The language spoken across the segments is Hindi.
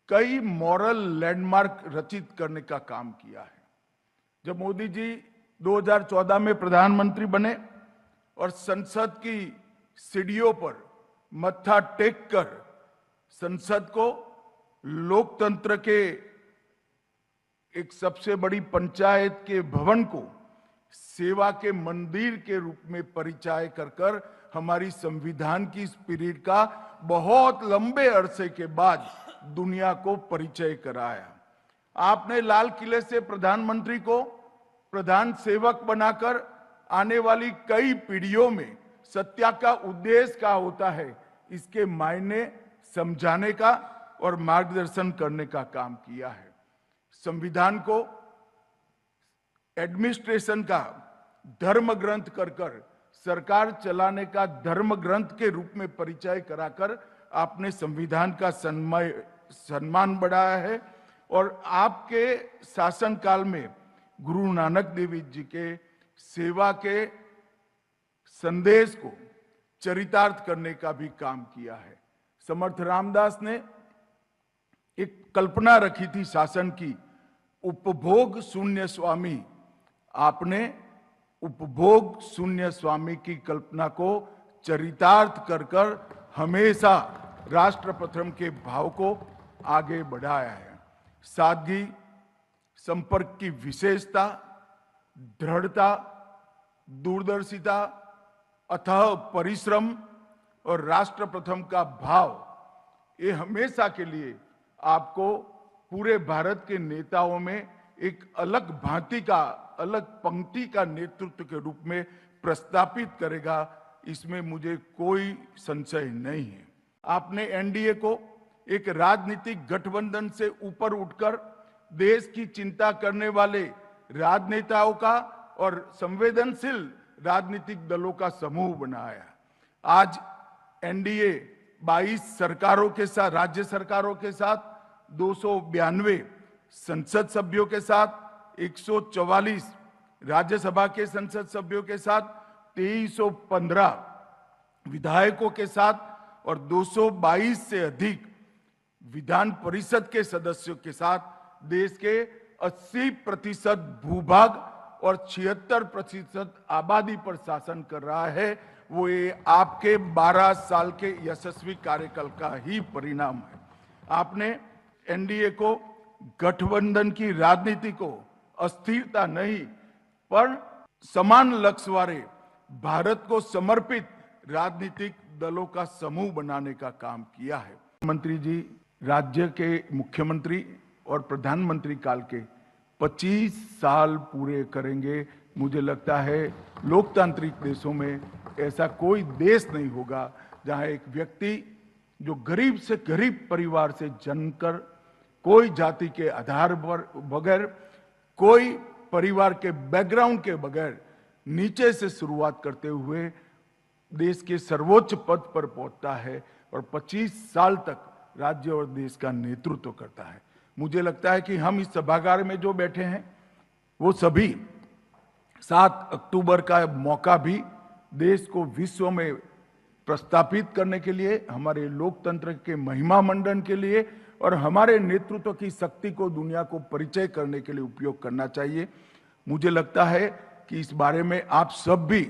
कई मॉरल लैंडमार्क रचित करने का काम किया है। जब मोदी जी 2014 में प्रधानमंत्री बने और संसद की सीढ़ियों पर मत्था टेक कर संसद को लोकतंत्र के एक सबसे बड़ी पंचायत के भवन को सेवा के मंदिर के रूप में परिचय कर हमारी संविधान की स्पिरिट का बहुत लंबे अरसे के बाद दुनिया को परिचय कराया। आपने लाल किले से प्रधानमंत्री को प्रधान सेवक बनाकर आने वाली कई पीढ़ियों में सत्ता का उद्देश्य क्या होता है इसके मायने समझाने का और मार्गदर्शन करने का काम किया है। संविधान को एडमिनिस्ट्रेशन का धर्म ग्रंथ कर सरकार चलाने का धर्म ग्रंथ के रूप में परिचय कराकर आपने संविधान का सम्मान बढ़ाया है और आपके शासनकाल में गुरु नानक देव जी के सेवा के संदेश को चरितार्थ करने का भी काम किया है। समर्थ रामदास ने एक कल्पना रखी थी शासन की, उपभोग शून्य स्वामी। आपने उपभोग शून्य स्वामी की कल्पना को चरितार्थ कर हमेशा राष्ट्र प्रथम के भाव को आगे बढ़ाया है। सादगी, संपर्क की विशेषता, दृढ़ता, दूरदर्शिता, अथाह परिश्रम और राष्ट्र प्रथम का भाव, ये हमेशा के लिए आपको पूरे भारत के नेताओं में एक अलग भांति का, अलग पंक्ति का नेतृत्व के रूप में प्रस्थापित करेगा, इसमें मुझे कोई संशय नहीं है। आपने एनडीए को एक राजनीतिक गठबंधन से ऊपर उठकर देश की चिंता करने वाले राजनेताओं का और संवेदनशील राजनीतिक दलों का समूह बनाया। आज एनडीए 22 सरकारों के साथ, राज्य सरकारों के साथ 292 संसद सभ्यों के साथ, 144 राज्यसभा के संसद सभ्यों के साथ, 2315 विधायकों के साथ और 222 से अधिक विधान परिषद के सदस्यों के साथ देश के 80% भूभाग और 76% आबादी पर शासन कर रहा है। वो ये आपके 12 साल के यशस्वी कार्यकाल का ही परिणाम है। आपने एनडीए को गठबंधन की राजनीति को अस्थिरता नहीं पर समान लक्ष्य वाले भारत को समर्पित राजनीतिक दलों का समूह बनाने का काम किया है। मंत्री जी राज्य के मुख्यमंत्री और प्रधानमंत्री काल के 25 साल पूरे करेंगे। मुझे लगता है लोकतांत्रिक देशों में ऐसा कोई देश नहीं होगा जहां एक व्यक्ति जो गरीब से गरीब परिवार से जन्मकर, कोई जाति के आधार पर बगैर, कोई परिवार के बैकग्राउंड के बगैर नीचे से शुरुआत करते हुए देश के सर्वोच्च पद पर पहुंचता है और 25 साल तक राज्य और देश का नेतृत्व करता है। मुझे लगता है कि हम इस सभागार में जो बैठे हैं वो सभी 7 अक्टूबर का मौका भी देश को विश्व में प्रस्थापित करने के लिए, हमारे लोकतंत्र के महिमा मंडन के लिए और हमारे नेतृत्व की शक्ति को दुनिया को परिचय करने के लिए उपयोग करना चाहिए। मुझे लगता है कि इस बारे में आप सब भी,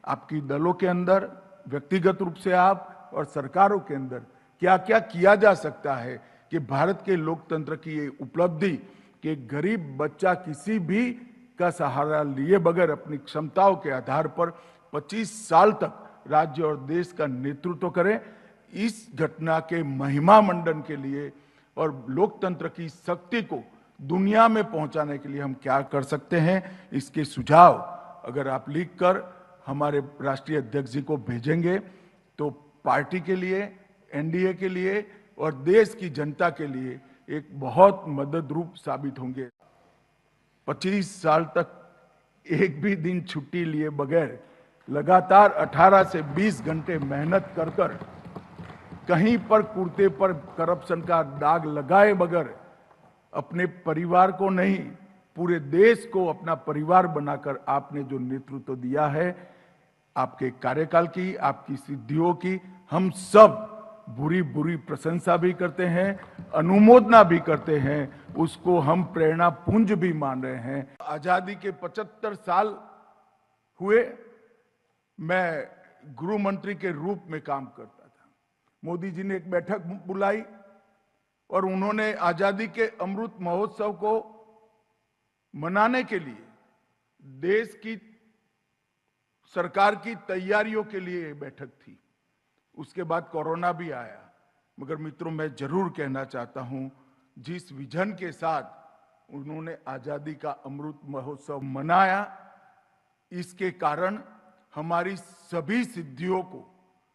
आपकी दलों के अंदर, व्यक्तिगत रूप से आप और सरकारों के अंदर क्या क्या किया जा सकता है कि भारत के लोकतंत्र की ये उपलब्धि कि गरीब बच्चा किसी भी का सहारा लिए बगैर अपनी क्षमताओं के आधार पर 25 साल तक राज्य और देश का नेतृत्व करें, इस घटना के महिमा मंडन के लिए और लोकतंत्र की शक्ति को दुनिया में पहुंचाने के लिए हम क्या कर सकते हैं, इसके सुझाव अगर आप लिखकर हमारे राष्ट्रीय अध्यक्ष जी को भेजेंगे तो पार्टी के लिए, एनडीए के लिए और देश की जनता के लिए एक बहुत मदद रूप साबित होंगे। 25 साल तक एक भी दिन छुट्टी लिए बगैर लगातार 18 से 20 घंटे मेहनत कर कहीं पर कुर्ते पर करप्शन का दाग लगाए बगैर अपने परिवार को नहीं, पूरे देश को अपना परिवार बनाकर आपने जो नेतृत्व दिया है, आपके कार्यकाल की, आपकी सिद्धियों की हम सब बुरी बुरी प्रशंसा भी करते हैं, अनुमोदना भी करते हैं, उसको हम प्रेरणा पुंज भी मान रहे हैं। आजादी के 75 साल हुए, मैं गृह मंत्री के रूप में काम करता था। मोदी जी ने एक बैठक बुलाई और उन्होंने आजादी के अमृत महोत्सव को मनाने के लिए देश की सरकार की तैयारियों के लिए ये बैठक थी। उसके बाद कोरोना भी आया, मगर मित्रों मैं जरूर कहना चाहता हूं, जिस विजन के साथ उन्होंने आजादी का अमृत महोत्सव मनाया, इसके कारण हमारी सभी सिद्धियों को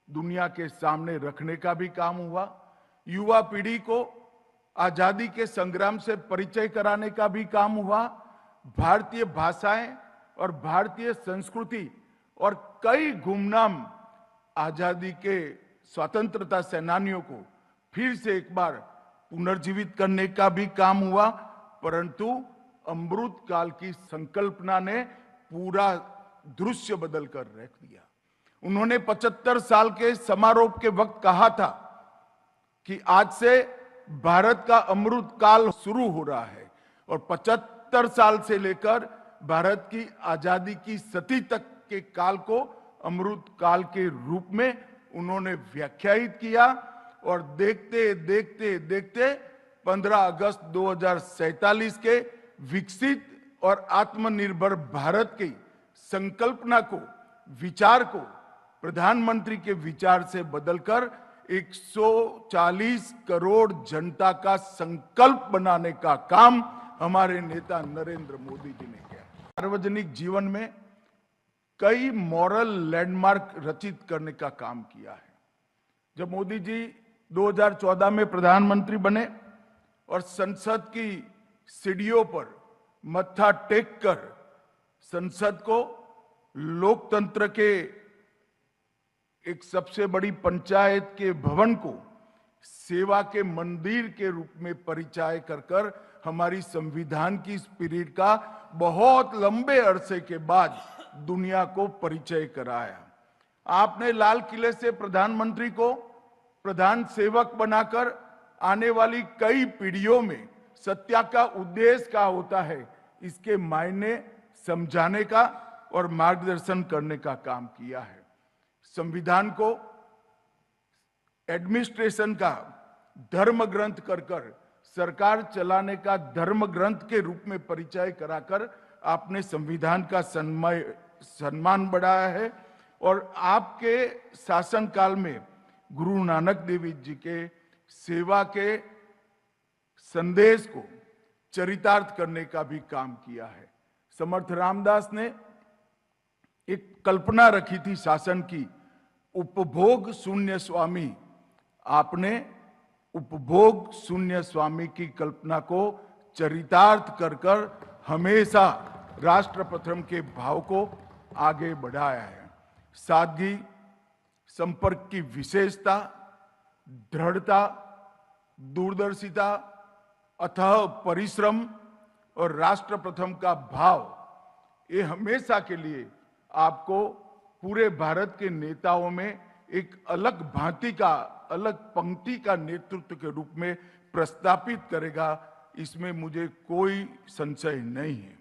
दुनिया के सामने रखने का भी काम हुआ। युवा पीढ़ी को आजादी के संग्राम से परिचय कराने का भी काम हुआ। भारतीय भाषाएं और भारतीय संस्कृति और कई गुमनाम आजादी के स्वतंत्रता सेनानियों को फिर से एक बार पुनर्जीवित करने का भी काम हुआ। परंतु अमृत काल की संकल्पना ने पूरा दृश्य बदल कर रख दिया। उन्होंने 75 साल के समारोह के वक्त कहा था कि आज से भारत का अमृत काल शुरू हो रहा है, और 75 साल से लेकर भारत की आजादी की सदी तक के काल को अमृत काल के रूप में उन्होंने व्याख्यायित किया। और देखते देखते देखते 15 अगस्त 2047 के विकसित और आत्मनिर्भर भारत की संकल्पना को, विचार को प्रधानमंत्री के विचार से बदलकर 140 करोड़ जनता का संकल्प बनाने का काम हमारे नेता नरेंद्र मोदी जी ने किया। सार्वजनिक जीवन में कई मॉरल लैंडमार्क रचित करने का काम किया है। जब मोदी जी 2014 में प्रधानमंत्री बने और संसद की सीढ़ियों पर मत्था टेक कर संसद को लोकतंत्र के एक सबसे बड़ी पंचायत के भवन को सेवा के मंदिर के रूप में परिचय कर हमारी संविधान की स्पिरिट का बहुत लंबे अरसे के बाद दुनिया को परिचय कराया। आपने लाल किले से प्रधानमंत्री को प्रधान सेवक बनाकर आने वाली कई पीढ़ियों में सत्या का उद्देश्य क्या होता है, इसके मायने समझाने का और मार्गदर्शन करने का काम किया है। संविधान को एडमिनिस्ट्रेशन का धर्म ग्रंथ कर सरकार चलाने का धर्म ग्रंथ के रूप में परिचय कराकर आपने संविधान का सम्मान बढ़ाया है। और आपके शासनकाल में गुरु नानक देव जी के सेवा के संदेश को चरितार्थ करने का भी काम किया है। समर्थ रामदास ने एक कल्पना रखी थी शासन की, उपभोग शून्य स्वामी। आपने उपभोग शून्य स्वामी की कल्पना को चरितार्थ कर हमेशा राष्ट्र प्रथम के भाव को आगे बढ़ाया है। सादगी, संपर्क की विशेषता, दृढ़ता, दूरदर्शिता, अथाह परिश्रम और राष्ट्र प्रथम का भाव, ये हमेशा के लिए आपको पूरे भारत के नेताओं में एक अलग भांति का, अलग पंक्ति का नेतृत्व के रूप में प्रस्थापित करेगा। इसमें मुझे कोई संशय नहीं है।